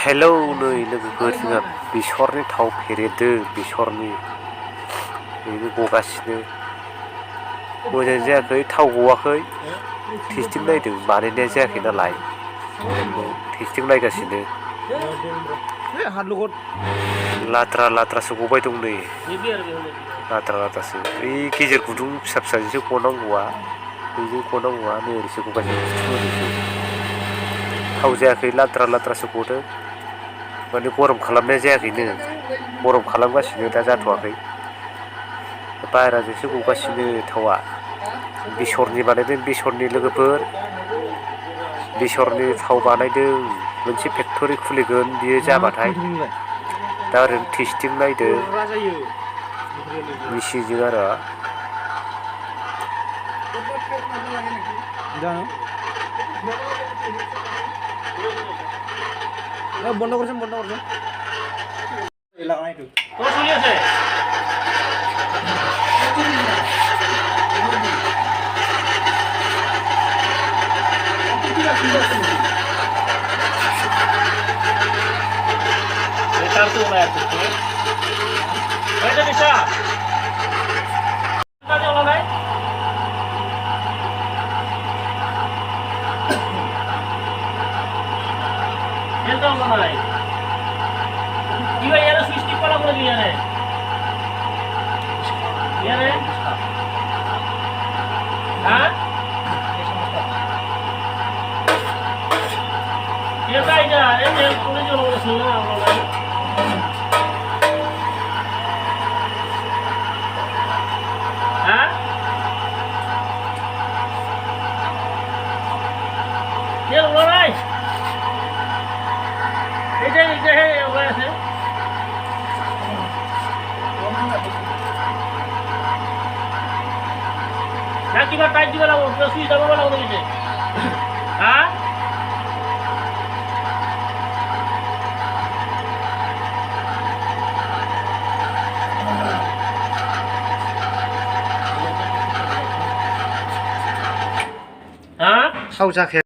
hello नै लोगोफोर जोंहा बेसरनि थाव फेरेददों बेसरनि बेनो गगासिनो मोजां जायाखै थाव गवाखै टेस्टिं नायदों बानायनाया जायाखै नालाय टेस्टिं नायगासिनो लाद्रा लाद्रासो गबाय दं नै लाद्रा लाद्रासो बै गेजेर गुदुं फिसा फिसाजोंसो गनांगौआ बेजों गनांगौआ नै ओरैसो गगासिनो थाव जायाखै लाद्रा लाद्रासो गदों माने गरम खालामनाया जायाखैनो गरम खालामगासिनो दा जाथ'वाखै बाहेराजोंसो गगासिनो थावआ बेसरनि बानायदों बेसरनि लोगोफोर बेसरनि थाव बानायदों मोनसे फेक्ट'रि खुलिगोन बियो जाबाथाय दा ओरैनो टेस्टिं नायदों मिसिनजों आरो বন্ধ করছেন না কিবা টাইট দিব লাগিব কিবা সুইচ দাবাব লাগিব নেকি হা হা थाव जाखाया